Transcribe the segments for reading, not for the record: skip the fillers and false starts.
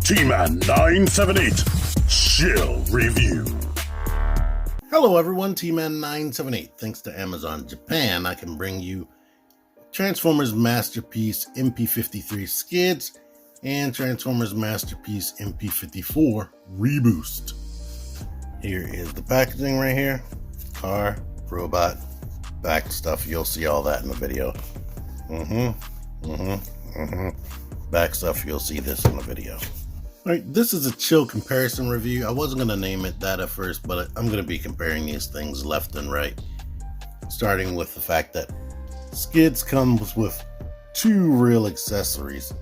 T-Man 978 Chill Review. Hello everyone, T-Man 978. Thanks to Amazon Japan, I can bring you Transformers Masterpiece MP-53 Skids and Transformers Masterpiece MP-54 Reboost. Here is the packaging right here. Car, robot, back stuff. You'll see all that in the video. Back stuff, you'll see this in the video. Alright, this is a chill comparison review. I wasn't going to name it that at first, but I'm going to be comparing these things left and right. Starting with the fact that Skids comes with two real accessories.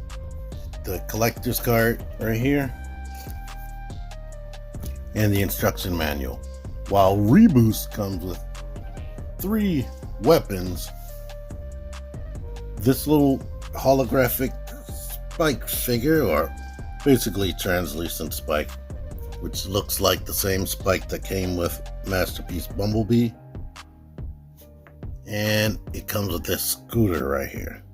The collector's card right here and the instruction manual. While Reboost comes with 3 weapons, this little holographic spike figure, or basically translucent spike, which looks like the same spike that came with Masterpiece Bumblebee, and it comes with this scooter right here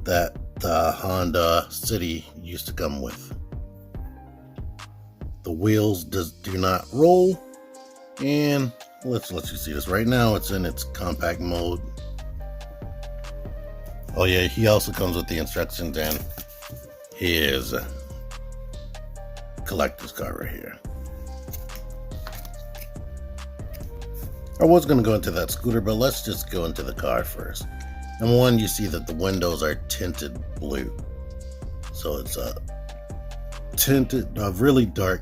that the Honda City used to come with. The wheels do not roll, and let's let you see this. Right now it's in its compact mode. Oh yeah, he also comes with the instructions and his collector's card right here. I was going to go into that scooter, but let's just go into the car first. Number one, you see that the windows are tinted blue. So it's a tinted, really dark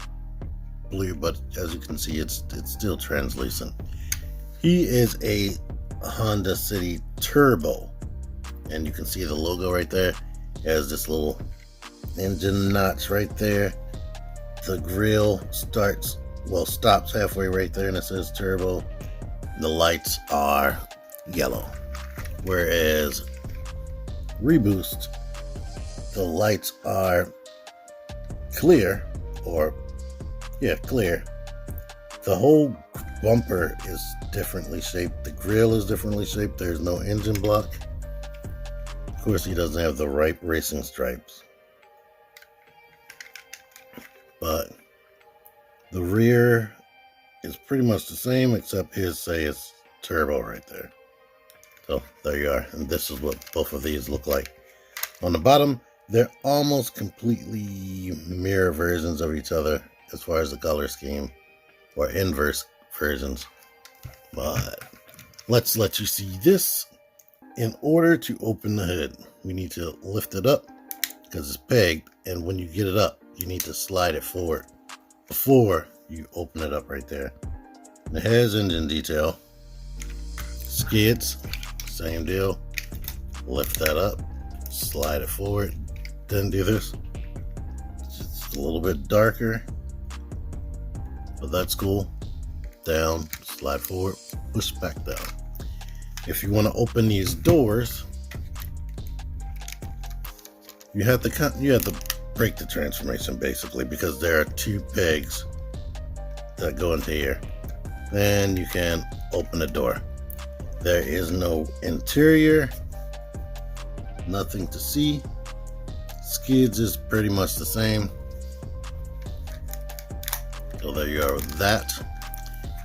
blue, but as you can see, it's still translucent. He is a Honda City Turbo, and you can see the logo right there. It has this little engine notch right there. The grill stops halfway right there, and it says Turbo. The lights are yellow, whereas Reboost, the lights are clear, clear. The whole bumper is differently shaped. The grill is differently shaped. There's no engine block. Of course, he doesn't have the right racing stripes. But the rear is pretty much the same, except his say it's turbo right there. So there you are. And this is what both of these look like. On the bottom, they're almost completely mirror versions of each other as far as the color scheme, or inverse versions. But let's let you see this. In order to open the hood, we need to lift it up because it's pegged, and when you get it up, you need to slide it forward before you open it up right there. And it has engine detail. Skids, same deal. Lift that up, slide it forward, then do this. It's just a little bit darker, but that's cool. Down, slide forward, push back down. If you want to open these doors, you have to break the transformation basically, because there are 2 pegs that go into here. Then you can open the door. There is no interior, nothing to see. Skids is pretty much the same. So there you are with that.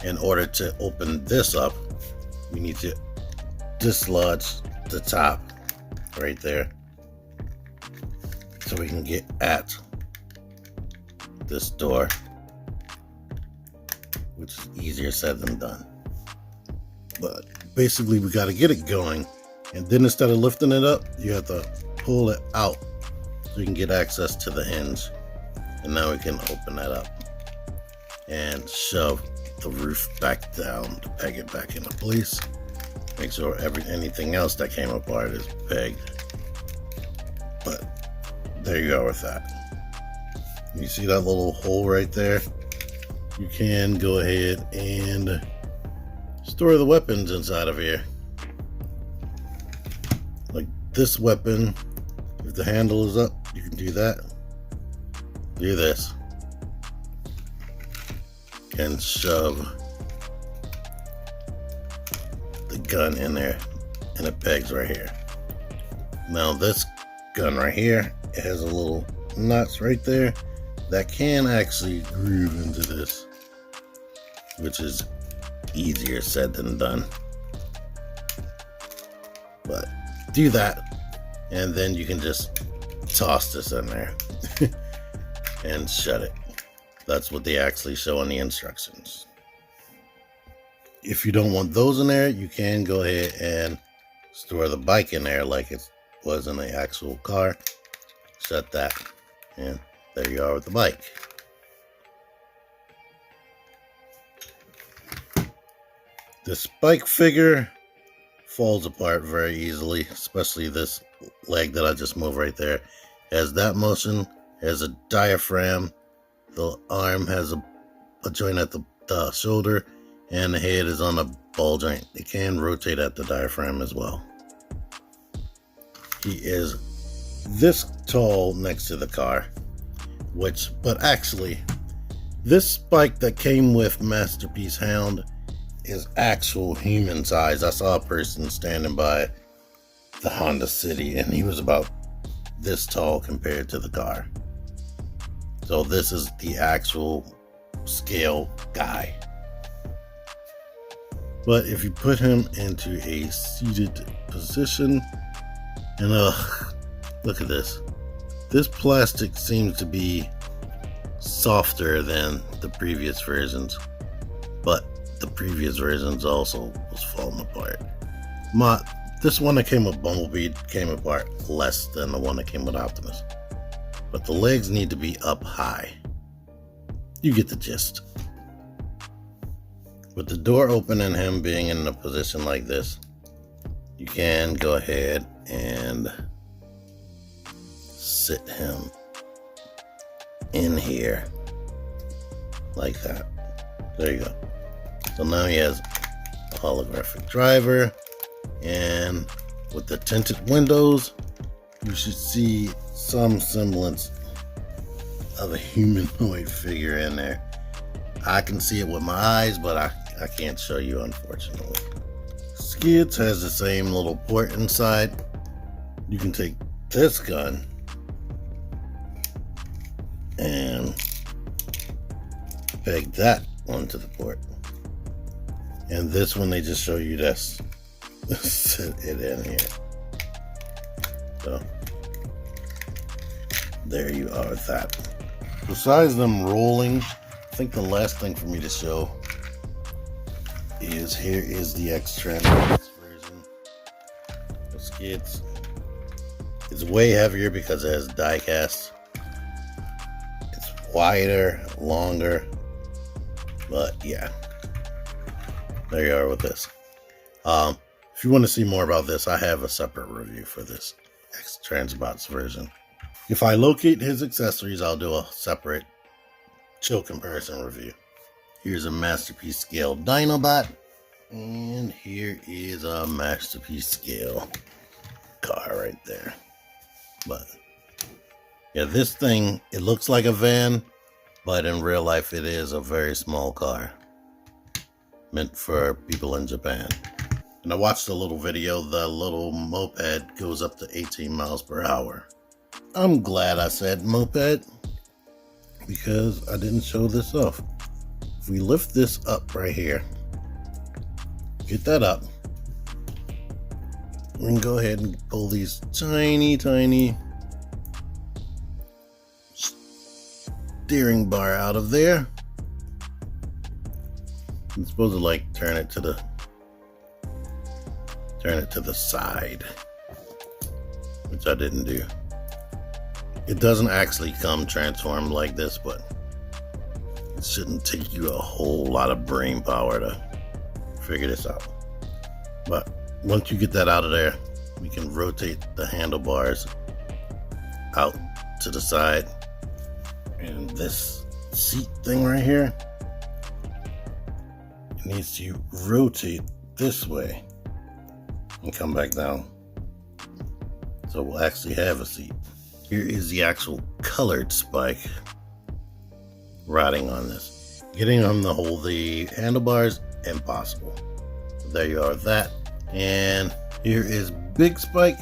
In order to open this up, you need to dislodge the top right there so we can get at this door, which is easier said than done. But basically we got to get it going, and then instead of lifting it up, you have to pull it out so you can get access to the hinge. And now we can open that up and shove the roof back down to peg it back into place. Make sure anything else that came apart is pegged. But there you go with that. You see that little hole right there? You can go ahead and store the weapons inside of here. Like this weapon, if the handle is up, you can do that. Do this. And shove the gun in there, and it pegs right here. Now this gun right here, it has a little nuts right there that can actually groove into this, which is easier said than done. But do that, and then you can just toss this in there and shut it. That's what they actually show in the instructions. If you don't want those in there, you can go ahead and store the bike in there like it was in the actual car. Shut that, and there you are with the bike. This bike figure falls apart very easily, especially this leg that I just moved right there. Has that motion, has a diaphragm, the arm has a joint at the shoulder, and the head is on a ball joint. It can rotate at the diaphragm as well. He is this tall next to the car, but actually, this bike that came with Masterpiece Hound is actual human size. I saw a person standing by the Honda City, and he was about this tall compared to the car. So this is the actual scale guy. But if you put him into a seated position, and look at this. This plastic seems to be softer than the previous versions, but the previous versions also was falling apart. This one that came with Bumblebee came apart less than the one that came with Optimus, but the legs need to be up high. You get the gist. With the door open and him being in a position like this, you can go ahead and sit him in here like that. There you go. So now he has a holographic driver, and with the tinted windows, you should see some semblance of a humanoid figure in there. I can see it with my eyes, but I can't show you, unfortunately. Skids has the same little port inside. You can take this gun and peg that onto the port. And this one, they just show you this. Sit it in here. So, there you are with that. Besides them rolling, I think the last thing for me to show is here is the X-Trans version of Skids. It's way heavier because it has die cast. It's wider, longer, but yeah. There you are with this. If you want to see more about this, I have a separate review for this X-Transbots version. If I locate his accessories, I'll do a separate chill comparison review. Here's a Masterpiece Scale Dinobot, and here is a Masterpiece Scale car right there. But yeah, this thing, it looks like a van, but in real life it is a very small car meant for people in Japan. And I watched a little video. The little moped goes up to 18 miles per hour. I'm glad I said moped because I didn't show this off. If we lift this up right here, get that up, we can go ahead and pull these tiny steering bar out of there. I'm supposed to like turn it to the side, which I didn't do. It doesn't actually come transformed like this, but it shouldn't take you a whole lot of brain power to figure this out. But once you get that out of there, we can rotate the handlebars out to the side, and this seat thing right here, it needs to rotate this way and come back down, so we'll actually have a seat. Here is the actual colored spike riding on this. Getting him to hold the handlebars, impossible. So there you are with that. And here is Big Spike,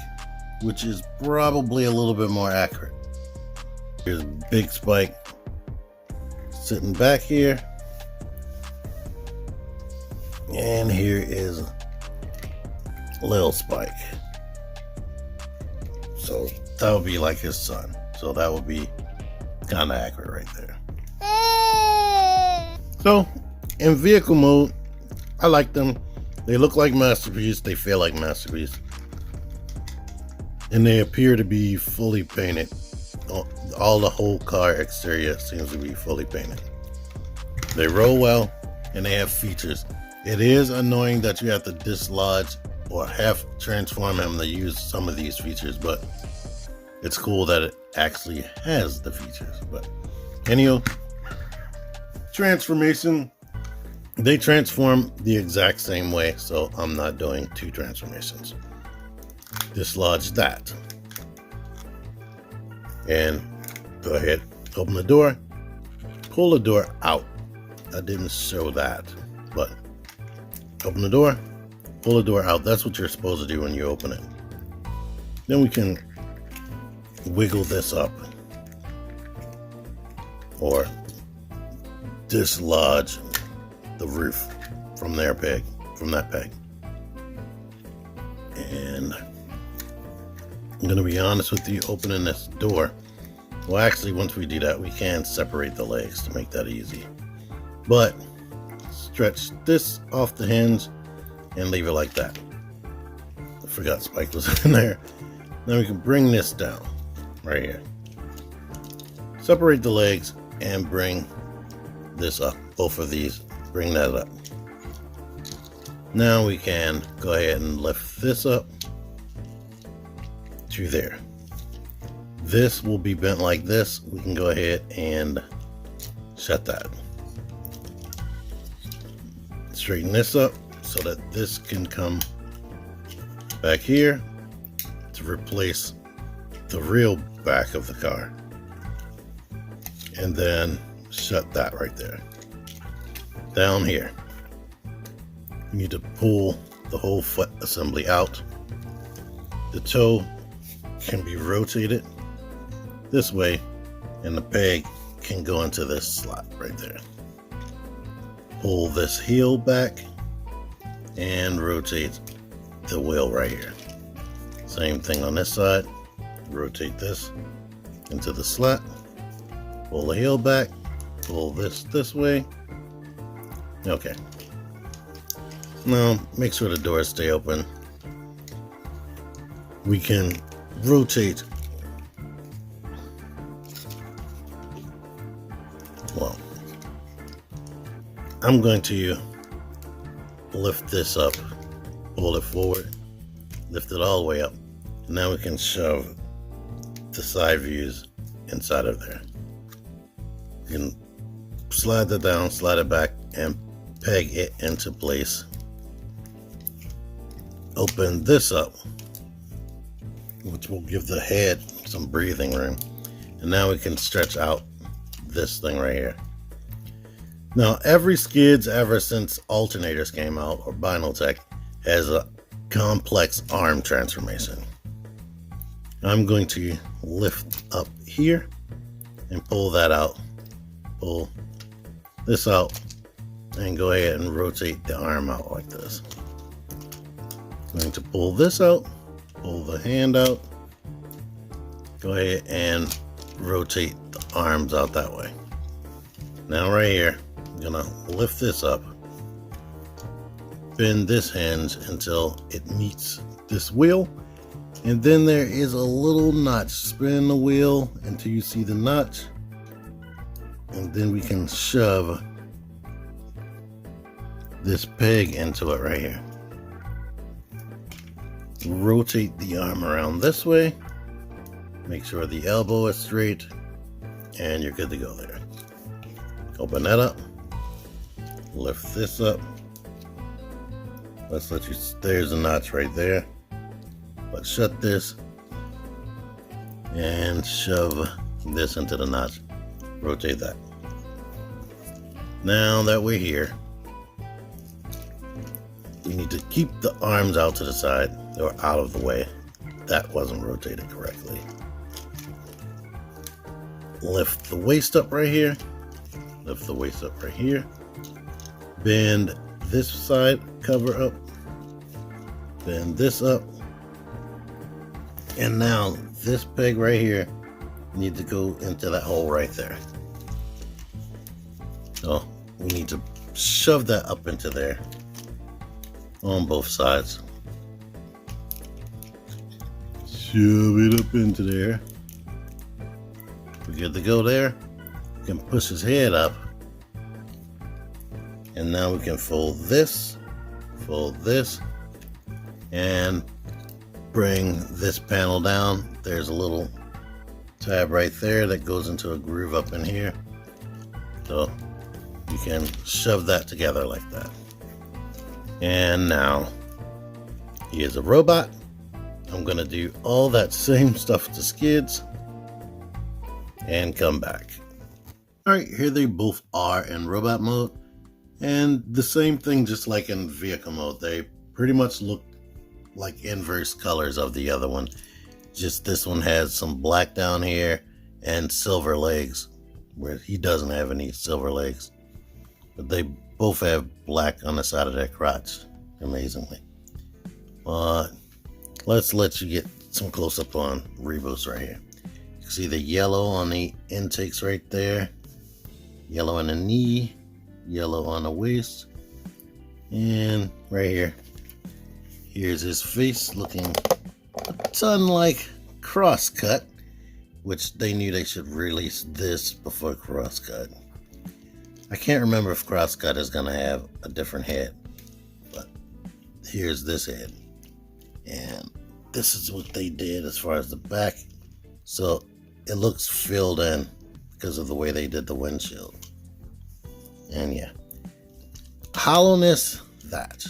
which is probably a little bit more accurate. Here's Big Spike sitting back here. And here is Little Spike. So that would be like his son. So that would be kind of accurate right there. So in vehicle mode, I like them. They look like Masterpiece. They feel like Masterpiece. And they appear to be fully painted. All the whole car exterior seems to be fully painted. They roll well and they have features. It is annoying that you have to dislodge or half transform him to use some of these features, but it's cool that it actually has the features. But anyhow, transformation, they transform the exact same way, so I'm not doing two transformations. Dislodge that. And go ahead, open the door, pull the door out. I didn't show that, but open the door, pull the door out. That's what you're supposed to do when you open it. Then we can wiggle this up or dislodge the roof from that peg. And I'm gonna be honest with you, opening this door, well, actually, once we do that, we can separate the legs to make that easy. But stretch this off the hinge and leave it like that. I forgot Spike was in there. Now we can bring this down right here. Separate the legs and bring this up. Both of these, bring that up. Now we can go ahead and lift this up to there. This will be bent like this. We can go ahead and shut that. Straighten this up so that this can come back here to replace the real back of the car. And then shut that right there. Down here, you need to pull the whole foot assembly out. The toe can be rotated this way and the peg can go into this slot right there. Pull this heel back and rotate the wheel right here. Same thing on this side. Rotate this into the slot. Pull the heel back. Pull this way. Okay. Now make sure the doors stay open. We can rotate. Well, I'm going to lift this up, pull it forward, lift it all the way up. Now we can shove the side views inside of there. You can slide that down, slide it back, and peg it into place. Open this up, which will give the head some breathing room. And now we can stretch out this thing right here. Now, every Skids ever since alternators came out, or Binotech, has a complex arm transformation. I'm going to lift up here and pull that out. Pull this out and go ahead and rotate the arm out like this. I'm going to pull this out, pull the hand out, go ahead and rotate the arms out that way. Now right here, I'm gonna lift this up, bend this hinge until it meets this wheel, and then there is a little notch. Spin the wheel until you see the notch, and then we can shove this peg into it right here. Rotate the arm around this way, make sure the elbow is straight, and you're good to go there. Open that up, lift this up. Let's let you, there's a notch right there. But shut this and shove this into the notch. Rotate that. Now that we're here, we need to keep the arms out to the side or out of the way. That wasn't rotated correctly. lift the waist up right here, lift the waist up right here, bend this side cover up, bend this up, and now this peg right here needs to go into that hole right there. So we need to shove that up into there on both sides. Shove it up into there. We're good to go there. We can push his head up. And now we can fold this, and bring this panel down. There's a little tab right there that goes into a groove up in here. So you can shove that together like that. And now he is a robot. I'm gonna do all that same stuff to Skids and come back. All right, here they both are in robot mode, and the same thing, just like in vehicle mode. They pretty much look like inverse colors of the other one. Just this one has some black down here and silver legs, where he doesn't have any silver legs. But they both have black on the side of their crotch, amazingly. But let's let you get some close up on Reboost right here. You can see the yellow on the intakes right there, yellow on the knee, yellow on the waist, and right here. Here's his face, looking a ton like Crosscut, which they knew they should release this before Crosscut. I can't remember if Crosscut is going to have a different head, but here's this head. And this is what they did as far as the back. So it looks filled in because of the way they did the windshield. And yeah, hollowness, that.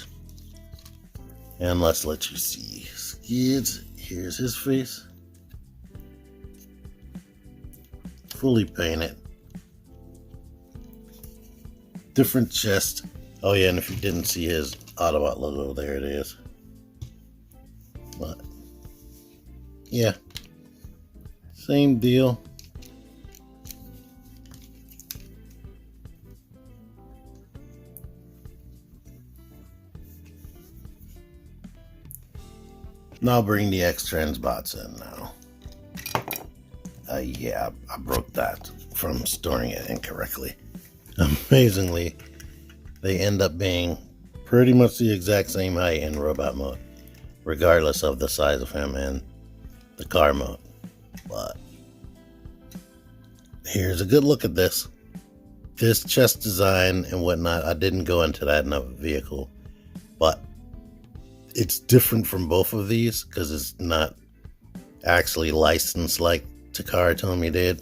And let's let you see Skids. Here's his face. Fully painted. Different chest. Oh yeah, and if you didn't see his Autobot logo, there it is. But yeah, same deal. Now I'll bring the X-Trans bots in now. Yeah, I broke that from storing it incorrectly. Amazingly, they end up being pretty much the exact same height in robot mode, regardless of the size of him in the car mode. But here's a good look at this. This chest design and whatnot, I didn't go into that in a vehicle, but it's different from both of these because it's not actually licensed like Takara Tomy did.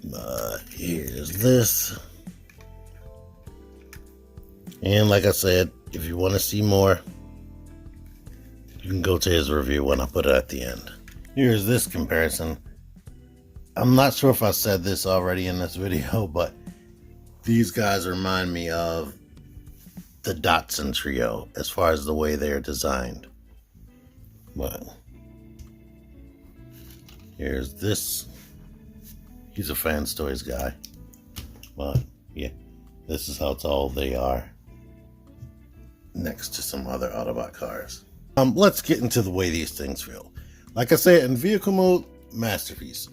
But here's this. And like I said, if you want to see more, you can go to his review when I put it at the end. Here's this comparison. I'm not sure if I said this already in this video, but these guys remind me of the Datsun trio as far as the way they're designed. But here's this. He's a Fans Toys guy. But yeah, this is how tall they are next to some other Autobot cars. Let's get into the way these things feel. Like I said, in vehicle mode, masterpiece.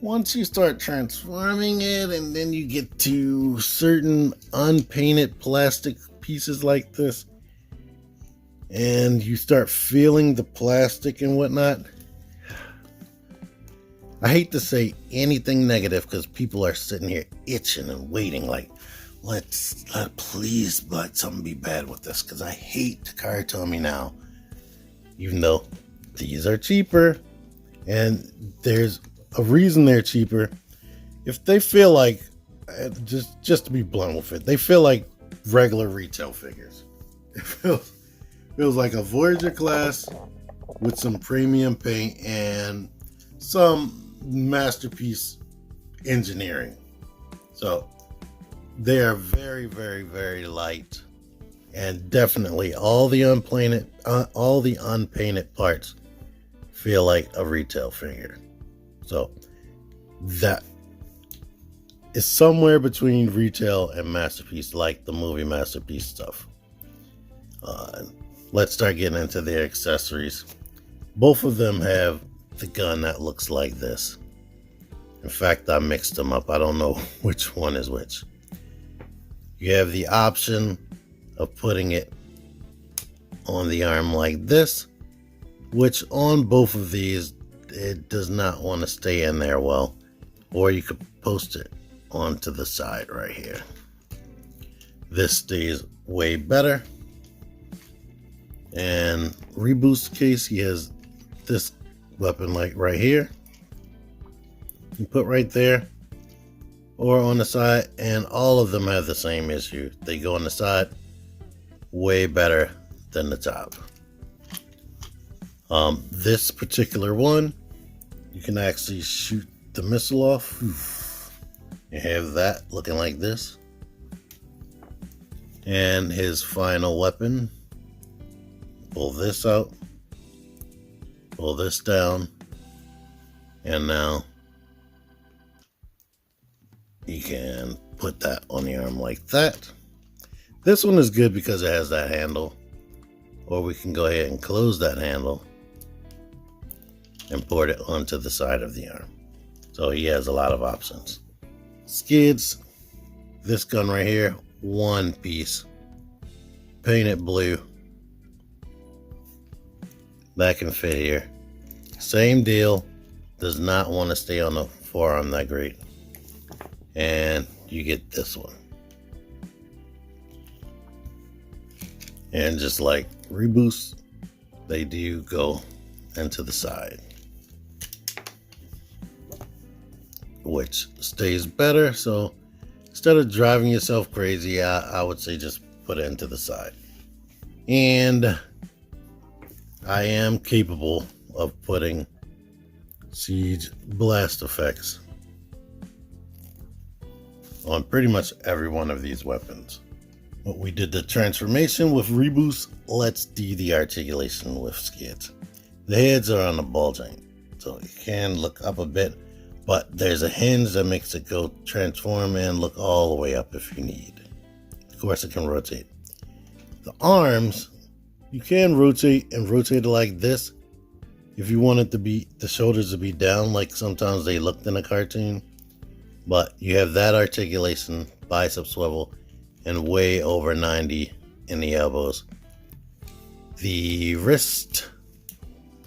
Once you start transforming it and then you get to certain unpainted plastic pieces like this and you start feeling the plastic and whatnot, I hate to say anything negative because people are sitting here itching and waiting like, please let something be bad with this, because I hate Takara Tomy now, even though these are cheaper, and there's a reason they're cheaper. If they feel like, just to be blunt with it, they feel like regular retail figures. It feels like a Voyager class with some premium paint and some masterpiece engineering. So they are very, very, very light, and definitely all the unpainted parts feel like a retail figure. So that is somewhere between retail and Masterpiece, like the movie Masterpiece stuff. Let's start getting into their accessories. Both of them have the gun that looks like this. In fact, I mixed them up. I don't know which one is which. You have the option of putting it on the arm like this, which on both of these, it does not want to stay in there well. Or you could post it onto the side right here. This stays way better. And Reboost case, he has this weapon like right here. You put right there or on the side, and all of them have the same issue. They go on the side way better than the top. This particular one, you can actually shoot the missile off. You have that looking like this. And his final weapon, pull this out, pull this down, and now you can put that on the arm like that. This one is good because it has that handle, or we can go ahead and close that handle and port it onto the side of the arm. So he has a lot of options. Skids, this gun right here, one piece, painted blue. That can fit here. Same deal, does not want to stay on the forearm that great. And you get this one. And just like Reboost, they do go into the side, which stays better. So instead of driving yourself crazy, I would say just put it into the side. And I am capable of putting siege blast effects on pretty much every one of these weapons. But we did the transformation with Reboost. Let's do the articulation with Skids. The heads are on the ball joint, so you can look up a bit, but there's a hinge that makes it go transform and look all the way up if you need. Of course, it can rotate. The arms, you can rotate and rotate it like this if you want it to be the shoulders to be down, like sometimes they looked in a cartoon. But you have that articulation, bicep swivel, and way over 90 in the elbows. The wrist,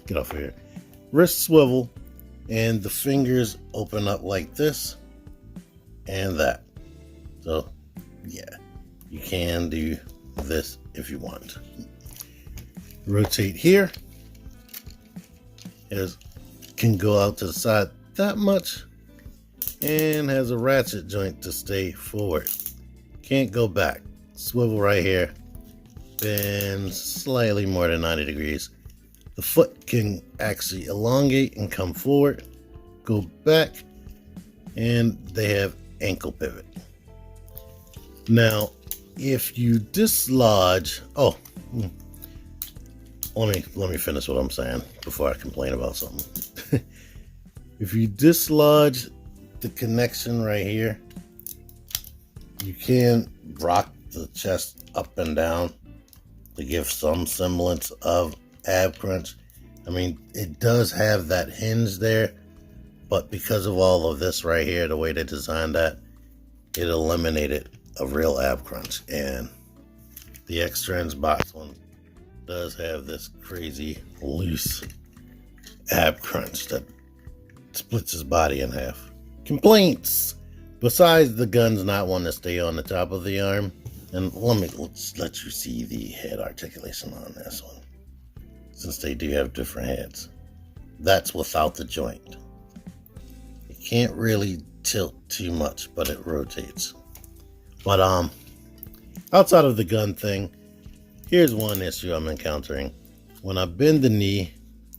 get off here, wrist swivel, and the fingers open up like this and that. So yeah, you can do this if you want. Rotate here, can go out to the side that much, and has a ratchet joint to stay forward. Can't go back. Swivel right here, bend slightly more than 90 degrees. The foot can actually elongate and come forward, go back, and they have ankle pivot. Now, if you dislodge, let me finish what I'm saying before I complain about something. If you dislodge the connection right here, you can rock the chest up and down to give some semblance of ab crunch. I mean, it does have that hinge there, but because of all of this right here, the way they designed that, it eliminated a real ab crunch. And the X-Trans box one does have this crazy loose ab crunch that splits his body in half. Complaints. Besides the guns not wanting to stay on the top of the arm, and let's let you see the head articulation on this one, since they do have different heads. That's without the joint. It can't really tilt too much, but it rotates. But outside of the gun thing, here's one issue I'm encountering. When I bend the knee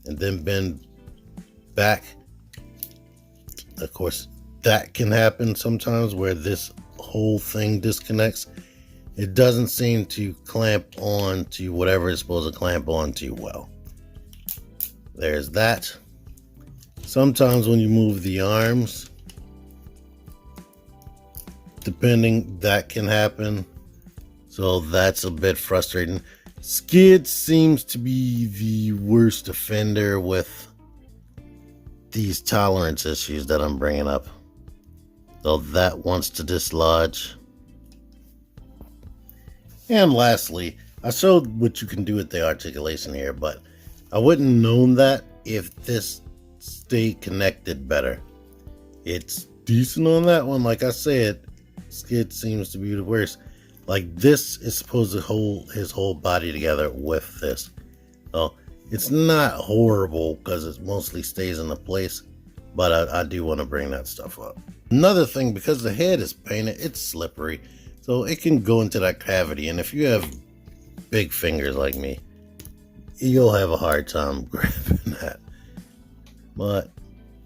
and then bend back, of course, that can happen sometimes where this whole thing disconnects. It doesn't seem to clamp on to whatever it's supposed to clamp on to well. There's that. Sometimes when you move the arms, depending, that can happen. So that's a bit frustrating. Skids seems to be the worst offender with these tolerance issues that I'm bringing up. So that wants to dislodge. And lastly, I showed what you can do with the articulation here, but I wouldn't known that if this stayed connected better. It's decent on that one. Like I said, Skid seems to be the worst. Like, this is supposed to hold his whole body together with this. So it's not horrible because it mostly stays in the place, but I do want to bring that stuff up. Another thing, because the head is painted, it's slippery, so it can go into that cavity, and if you have big fingers like me, you'll have a hard time grabbing that. But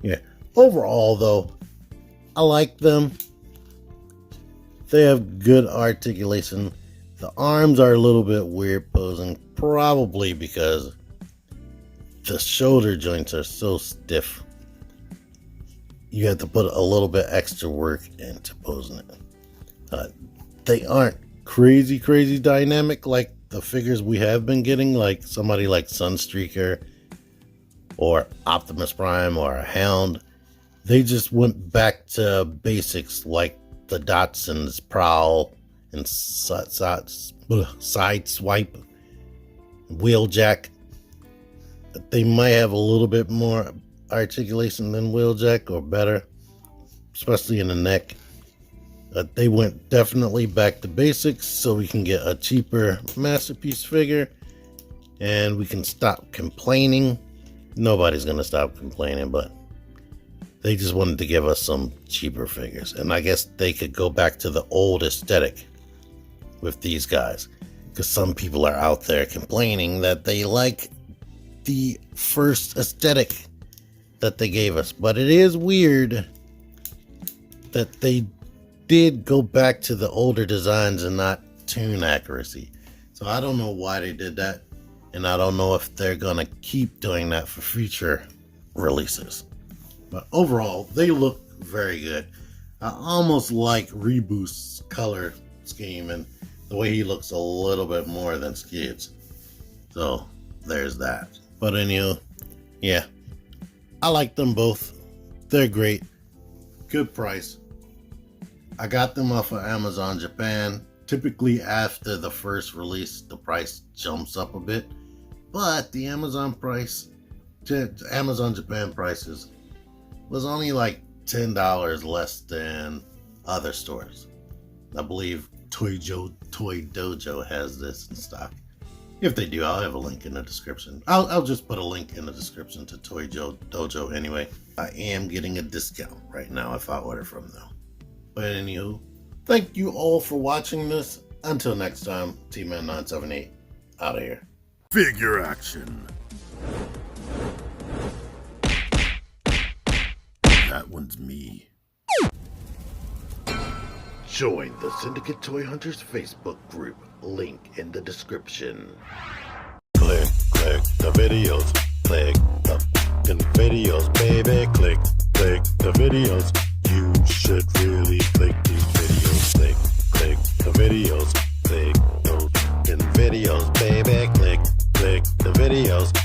yeah, overall though, I like them. They have good articulation. The arms are a little bit weird posing, probably because the shoulder joints are so stiff. You have to put a little bit extra work into posing it. They aren't crazy dynamic like the figures we have been getting, like somebody like Sunstreaker or Optimus Prime or a Hound. They just went back to basics like the Datsun's Prowl and side swipe, Wheeljack. They might have a little bit more articulation than Wheeljack, or better, especially in the neck. They went definitely back to basics so we can get a cheaper masterpiece figure and we can stop complaining. Nobody's gonna stop complaining, but they just wanted to give us some cheaper figures, and I guess they could go back to the old aesthetic with these guys, because some people are out there complaining that they like the first aesthetic that they gave us. But it is weird that they did go back to the older designs and not tune accuracy. So I don't know why they did that, and I don't know if they're gonna keep doing that for future releases. But overall, they look very good. I almost like Reboost's color scheme and the way he looks a little bit more than Skids. So there's that. But anyway, yeah, I like them both. They're great. Good price. I got them off of Amazon Japan. Typically after the first release, the price jumps up a bit. But the Amazon Japan prices was only like $10 less than other stores. I believe Toy Dojo has this in stock. If they do, I'll have a link in the description. I'll just put a link in the description to Toy Dojo anyway. I am getting a discount right now if I order from them. But anywho, thank you all for watching this. Until next time, T-Man978 out of here. Figure action. That one's me. Join the Syndicate Toy Hunters Facebook group. Link in the description. Click the videos. Click the videos, baby. Click the videos. You should really click these videos. Click the videos. Click those videos, baby. Click the videos.